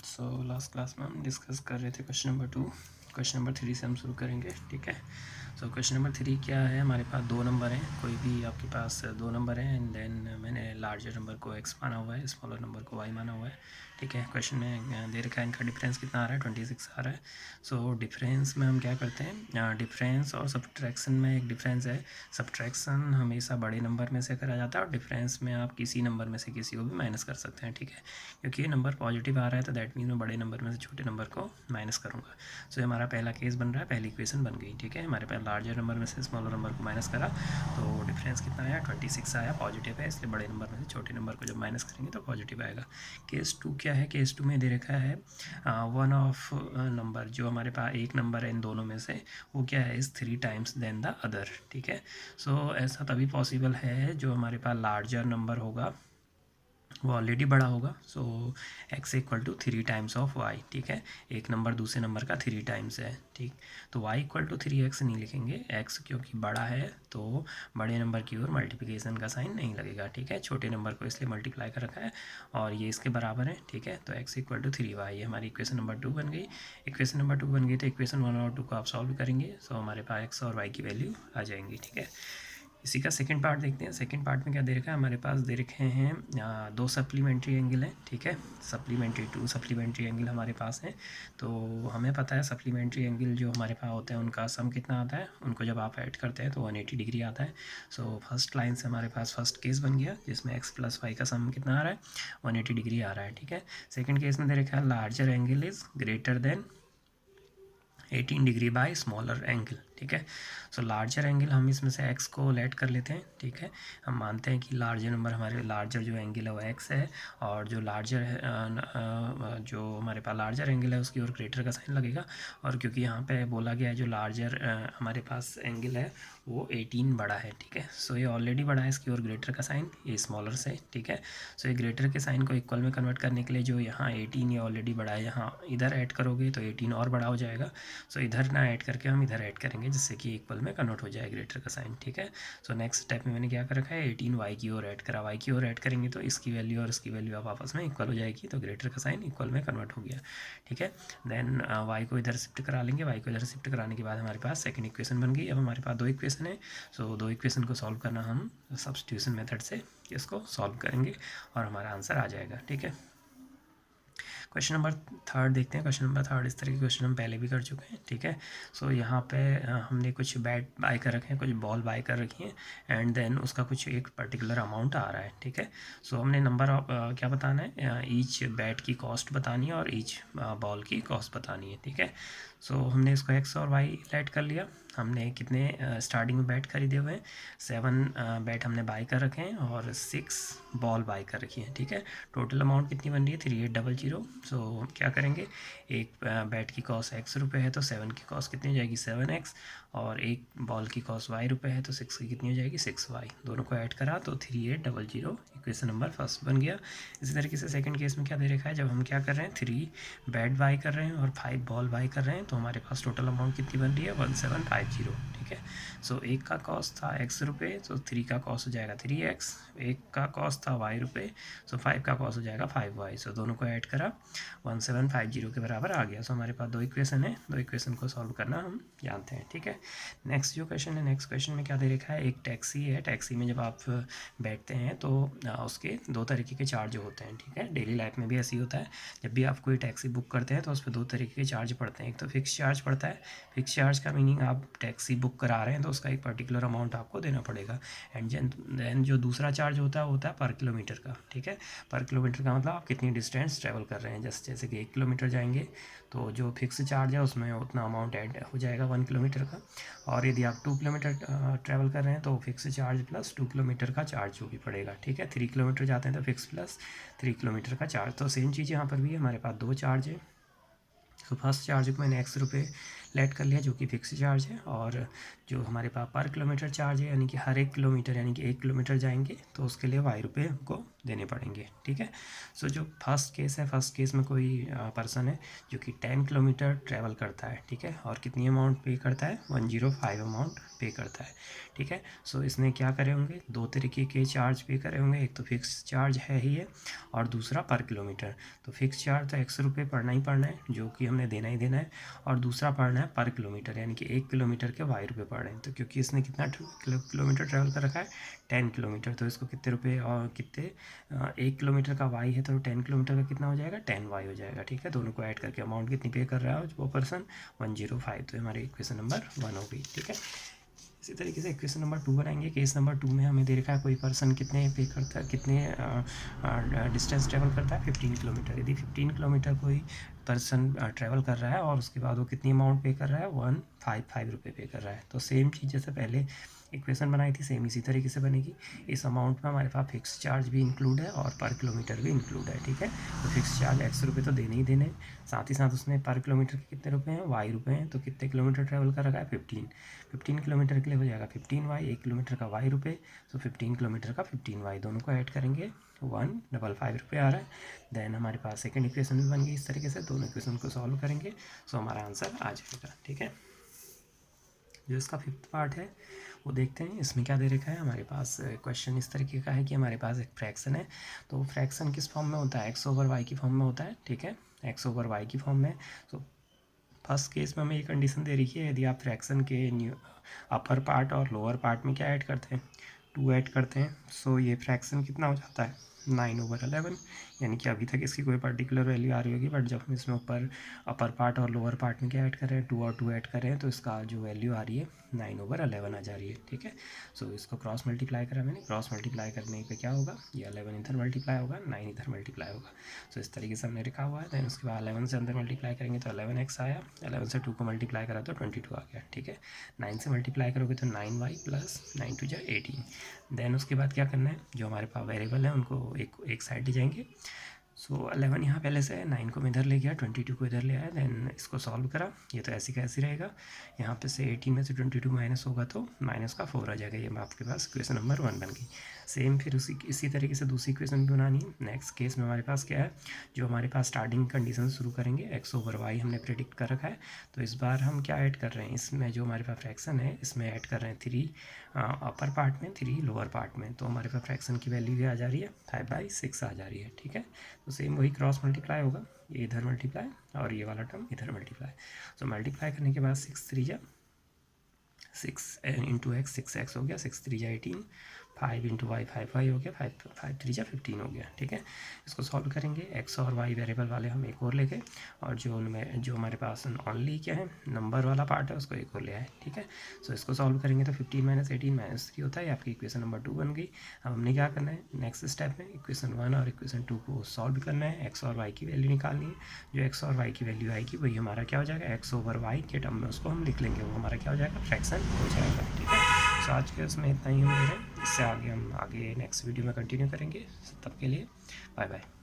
So last class में हम discuss कर रहे थे क्वेश्चन नंबर 2। क्वेश्चन नंबर 3 से हम शुरू करेंगे, ठीक है। सो क्वेश्चन नंबर 3 क्या है, हमारे पास दो नंबर हैं, कोई भी आपके पास दो नंबर हैं एंड देन मैंने लार्जर नंबर को x माना हुआ है, स्मॉलर नंबर को y माना हुआ है, ठीक है। क्वेश्चन में दे रखा है इनका डिफरेंस कितना आ रहा है, 26 आ रहा है। सो डिफरेंस में हम क्या करते हैं, डिफरेंस और सब्ट्रैक्शन में एक डिफरेंस है। सब्ट्रैक्शन हमेशा बड़े नंबर में से करा जाता है और डिफरेंस में आप किसी नंबर में से किसी को भी माइनस कर सकते हैं, ठीक है। क्योंकि ये नंबर पॉजिटिव आ रहा है तो दैट मीन मैं बड़े नंबर में से छोटे नंबर को माइनस करूँगा। सो हमारा पहला केस बन रहा है, पहली इक्वेशन बन गई, ठीक है। हमारे पास लार्जर नंबर में से स्मॉलर नंबर को माइनस करा तो डिफरेंस कितना आया, 26 आया, पॉजिटिव है, इसलिए बड़े नंबर में से छोटे नंबर को जब माइनस करेंगे तो पॉजिटिव आएगा। केस 2 क्या है, केस 2 में दे रखा है वन ऑफ नंबर, जो हमारे पास एक नंबर है इन दोनों में से, वो क्या है, is 3 times than the other, ठीक है। सो ऐसा तभी पॉसिबल है जो हमारे पास लार्जर नंबर होगा वो ऑलरेडी बड़ा होगा। So x equal to 3 times of y, ठीक है। एक नंबर दूसरे नंबर का 3 टाइम्स है, ठीक। तो y इक्वल टू 3x नहीं लिखेंगे, x क्योंकि बड़ा है तो बड़े नंबर की ओर मल्टीप्लिकेशन का साइन नहीं लगेगा, ठीक है। छोटे नंबर को इसलिए मल्टीप्लाई कर रखा है और ये इसके बराबर है, ठीक है। तो x इक्वल टू 3y, ये हमारी इक्वेशन नंबर 2 बन गई। इक्वेशन नंबर 2 बन गई तो इक्वेशन 1 और 2 को आप सॉल्व करेंगे, सो हमारे पास x और y की वैल्यू आ जाएंगी, ठीक है। इसी का सेकंड पार्ट देखते हैं। सेकंड पार्ट में क्या दे रखा है, हमारे पास दे रखे हैं दो सप्लीमेंट्री एंगल हैं, ठीक है। टू सप्लीमेंट्री एंगल हमारे पास हैं। तो हमें पता है सप्लीमेंट्री एंगल जो हमारे पास होते हैं उनका सम कितना आता है, उनको जब आप ऐड करते हैं तो 180 डिग्री आता है। सो फर्स्ट लाइन से हमारे पास फर्स्ट केस बन गया जिसमें x प्लस वाई का सम कितना आ रहा है, 180 डिग्री आ रहा है, ठीक है। सेकेंड केस में दे रखा है larger angle is greater than 18 degree by smaller angle, ठीक है। सो लार्जर एंगल हम इसमें से x को लेट कर लेते हैं, ठीक है। हम मानते हैं कि लार्जर नंबर हमारे लार्जर जो एंगल है वो x है और जो लार्जर है जो हमारे पास लार्जर एंगल है उसकी ओर ग्रेटर का साइन लगेगा। और क्योंकि यहाँ पे बोला गया है जो लार्जर हमारे पास एंगल है वो 18 बड़ा है, ठीक है। सो ये ऑलरेडी बड़ा है, इसकी ओर ग्रेटर का साइन, ये स्मॉलर से, ठीक है। सो ये ग्रेटर के साइन को इक्वल में कन्वर्ट करने के लिए जो यहाँ 18 ये ऑलरेडी बड़ा है, यहाँ इधर ऐड करोगे तो 18 और बड़ा हो जाएगा। सो इधर ना ऐड करके हम इधर ऐड करेंगे जिससे कि इक्वल में कन्वर्ट हो जाए ग्रेटर का साइन, ठीक है। सो नेक्स्ट स्टेप में मैंने क्या कर रखा है, 18 वाई की ओर ऐड करा, वाई की ओर ऐड करेंगे तो इसकी वैल्यू और इसकी वैल्यू आप आपस में इक्वल हो जाएगी, तो ग्रेटर का साइन इक्वल में कन्वर्ट हो गया, ठीक है। देन वाई को इधर शिफ्ट करा लेंगे, वाई को इधर शिफ्ट कराने के बाद हमारे पास सेकंड इक्वेशन बन गई। अब हमारे पास दो इक्वेशन है, सो दो इक्वेशन को सॉल्व करना हम सब्स्टिट्यूशन मेथड से इसको सॉल्व करेंगे और हमारा आंसर आ जाएगा, ठीक है। क्वेश्चन नंबर 3 देखते हैं। क्वेश्चन नंबर 3 इस तरह के क्वेश्चन हम पहले भी कर चुके हैं, ठीक है। सो यहाँ पे हमने कुछ बैट बाय कर रखे हैं, कुछ बॉल बाय कर रखी है एंड देन उसका कुछ एक पर्टिकुलर अमाउंट आ रहा है, ठीक है। सो हमने नंबर ऑफ क्या बताना है, ईच बैट की कॉस्ट बतानी है और ईच बॉल की कॉस्ट बतानी है, ठीक है। सो हमने इसको x और y लेट कर लिया। हमने कितने स्टार्टिंग में बैट खरीदे हुए हैं, 7 बैट हमने बाय कर रखे हैं और 6 बॉल बाय कर रखी है, ठीक है। टोटल अमाउंट कितनी बन रही है, 3800। सो क्या करेंगे, एक बैट की कॉस्ट x रुपये है तो 7 की कॉस्ट कितनी हो जाएगी, 7x, और एक बॉल की कॉस्ट y रुपये है तो 6 की कितनी हो जाएगी, 6y। दोनों को ऐड करा तो 3800 इक्वेशन नंबर फर्स्ट बन गया। इसी तरीके से सेकंड केस में क्या दे रखा है, जब हम क्या कर रहे हैं 3 बैट बाय कर रहे हैं और 5 बॉल बाय कर रहे हैं तो हमारे पास टोटल अमाउंट कितनी बन रही है, 1750, ठीक है। सो एक का कॉस्ट था x रुपये, तो 3 का कॉस्ट हो जाएगा 3x, एक का कॉस्ट था y रुपये, सो 5 का कॉस्ट हो जाएगा 5y। सो दोनों को ऐड करा 1750 के बराबर आ गया। सो हमारे पास दो इक्वेशन है, दो इक्वेशन को सॉल्व करना हम जानते हैं, ठीक है। नेक्स्ट जो क्वेश्चन है, नेक्स्ट क्वेश्चन में क्या दे रखा है, एक टैक्सी है, टैक्सी में जब आप बैठते हैं तो उसके दो तरीके के चार्ज होते हैं, ठीक है। डेली लाइफ में भी ऐसे ही होता है, जब भी आप कोई टैक्सी बुक करते हैं तो उस पर दो तरीके के चार्ज पड़ते हैं। एक तो फिक्स चार्ज पड़ता है, फिक्स चार्ज का मीनिंग आप टैक्सी बुक करा रहे हैं तो उसका एक पर्टिकुलर अमाउंट आपको देना पड़ेगा। एंड देन जो दूसरा चार्ज होता है वो होता है पर किलोमीटर का, ठीक है। पर किलोमीटर का मतलब आप कितनी डिस्टेंस ट्रैवल कर रहे हैं, जैसे कि 1 किलोमीटर जाएंगे तो जो फिक्स चार्ज है उसमें उतना अमाउंट ऐड हो जाएगा 1 किलोमीटर का। और यदि आप 2 किलोमीटर ट्रैवल कर रहे हैं तो फिक्स चार्ज प्लस 2 किलोमीटर का चार्ज जो भी पड़ेगा, ठीक है। 3 किलोमीटर जाते हैं तो फिक्स प्लस 3 किलोमीटर का चार्ज। तो सेम चीज़ यहाँ पर भी है, हमारे पास दो चार्ज है। तो फर्स्ट चार्ज को मैंने x रुपये लेट कर लिया जो कि फिक्स चार्ज है, और जो हमारे पास पर किलोमीटर चार्ज है यानी कि हर 1 किलोमीटर यानी कि 1 किलोमीटर जाएंगे तो उसके लिए y रुपये हमको देने पड़ेंगे, ठीक है। सो जो फर्स्ट केस है, फर्स्ट केस में कोई पर्सन है जो कि 10 किलोमीटर ट्रैवल करता है, ठीक है, और कितनी अमाउंट पे करता है, 105 अमाउंट पे करता है, ठीक है। सो इसने क्या करे होंगे, दो तरीके के चार्ज पे करे होंगे, एक तो फिक्स चार्ज है ही है और दूसरा पर किलोमीटर। तो फिक्स चार्ज तो 100 रुपये पड़ना ही पड़ना है जो कि हमने देना ही देना है, और दूसरा पड़ना है पर किलोमीटर यानी कि 1 किलोमीटर के y रुपये पड़ रहे हैं। तो क्योंकि इसने कितना किलोमीटर ट्रैवल कर रखा है, 10 किलोमीटर, तो इसको कितने रुपये और कितने 1 किलोमीटर का y है तो 10 किलोमीटर का कितना हो जाएगा, 10y हो जाएगा, ठीक है। दोनों को ऐड करके अमाउंट कितनी पे कर रहा है वो पर्सन, 105। तो हमारी इक्वेशन नंबर 1 हो गई, ठीक है। इसी तरीके से इक्वेशन नंबर 2 बनाएंगे। केस नंबर 2 में हमें दे रखा है कोई पर्सन कितने पे करता है, कितने डिस्टेंस ट्रैवल करता है, 15 किलोमीटर। यदि 15 किलोमीटर कोई पर्सन ट्रैवल कर रहा है और उसके बाद वो कितनी अमाउंट पे कर रहा है, 155 रुपये पे कर रहा है। तो सेम चीज़ जैसे पहले इक्वेशन बनाई थी सेम इसी तरीके से बनेगी। इस अमाउंट में हमारे पास फिक्स चार्ज भी इंक्लूड है और पर किलोमीटर भी इंक्लूड है, ठीक है। तो फिक्स चार्ज 100 रुपये तो देने ही देने, साथ ही साथ उसने पर किलोमीटर के कितने रुपए हैं, y रुपये हैं। तो कितने किलोमीटर ट्रैवल कर रखा है, 15 किलोमीटर के लिए हो जाएगा 15y, 1 किलोमीटर का y रुपये, तो 15 किलोमीटर का 15y, दोनों को ऐड करेंगे 155 रुपये आ रहा है। देन हमारे पास सेकंड इक्वेशन भी बन गई इस तरीके से, दोनों इक्वेशन को सॉल्व करेंगे सो हमारा आंसर आ जाएगा, ठीक है। जो इसका फिफ्थ पार्ट है वो देखते हैं। इसमें क्या दे रखा है, हमारे पास क्वेश्चन इस तरीके का है कि हमारे पास एक फ्रैक्शन है, तो वो फ्रैक्शन किस फॉर्म में होता है, एक्स ओवर वाई की फॉर्म में होता है, ठीक है, एक्स ओवर वाई की फॉर्म में। तो फर्स्ट केस में हमें ये कंडीशन दे रखी है, यदि आप फ्रैक्शन के अपर पार्ट और लोअर पार्ट में क्या ऐड करते हैं, 2 ऐड करते हैं, सो ये फ्रैक्शन कितना हो जाता है, 9/11, यानी कि अभी तक इसकी कोई पर्टिकुलर वैल्यू आ रही होगी, बट जब हम इसमें ऊपर अपर पार्ट और लोअर पार्ट में क्या ऐड कर रहे हैं, 2 और 2 ऐड कर रहे हैं, तो इसका जो वैल्यू आ रही है 9/11 आ जा रही है, ठीक है। सो इसको क्रॉस मल्टीप्लाई करा मैंने, क्रॉस मल्टीप्लाई करने पे क्या होगा, ये 11 इधर मल्टीप्लाई होगा, 9 इधर मल्टीप्लाई होगा। सो इस तरीके से हमने लिखा हुआ है। दैन उसके बाद 11 से अंदर मल्टीप्लाई करेंगे तो 11x आया, 11 से 2 को मल्टीप्लाई करा तो 22 आ गया, ठीक है। 9 से मल्टीप्लाई करोगे तो 9y प्लस 9 2 जा 18। देन उसके बाद क्या करना है, जो हमारे पास वेरिएबल है उनको एक साइड ले जाएंगे। सो 11 यहाँ पहले से है, 9 को मैं इधर ले गया, 22 को इधर ले आया, देन इसको सॉल्व करा, ये तो ऐसी का ऐसी रहेगा। यहाँ पे से 18 में से 22 माइनस होगा तो माइनस का 4 आ जाएगा। ये आपके पास इक्वेशन नंबर 1 बन गई। सेम फिर इसी तरीके से दूसरी इक्वेशन भी बनानी है। नेक्स्ट केस में हमारे पास क्या है, जो हमारे पास स्टार्टिंग कंडीशन शुरू करेंगे, एक्स ओवर वाई हमने प्रेडिक्ट कर रखा है, तो इस बार हम क्या ऐड कर रहे हैं, इसमें जो हमारे पास फ्रैक्शन है इसमें ऐड कर रहे हैं 3 अपर पार्ट में, 3 लोअर पार्ट में, तो हमारे पास फ्रैक्शन की वैल्यू भी आ जा रही है 5/6 आ जा रही है, ठीक है। तो सेम वही क्रॉस मल्टीप्लाई होगा, ये इधर मल्टीप्लाई और ये वाला टर्म इधर मल्टीप्लाई। सो मल्टीप्लाई करने के बाद 6 3 जा 6 इंटू एक्स 6x हो गया, 6 3 जा 18, 5 इंटू वाई 5y हो गया, 5 3 जा 15 हो गया, ठीक है। इसको सॉल्व करेंगे, एक्स और वाई वेरिएबल वाले हम एक और लेके, और जो हमारे पास ओनली क्या है नंबर वाला पार्ट है उसको एक और ले आए, ठीक है। सो इसको सॉल्व करेंगे तो 15 माइनस 18 माइनस 3 होता है, आपकी इक्वेशन नंबर 2 बन गई। अब हमने क्या करना है, नेक्स्ट स्टेप में इक्वेशन 1 और इक्वेशन 2 को सॉल्व करना है, एक्स और वाई की वैल्यू निकालनी है। जो एक्स और वाई की वैल्यू आएगी वही हमारा क्या हो जाएगा, एक्स ओवर वाई के टर्म में उसको हम लिख लेंगे, वो हमारा क्या हो जाएगा, फ्रैक्शन हो जाएगा, ठीक है। सो आज के उसमें इतना ही हम ले रहे हैं, इससे आगे हम नेक्स्ट वीडियो में कंटिन्यू करेंगे। तब के लिए बाय बाय।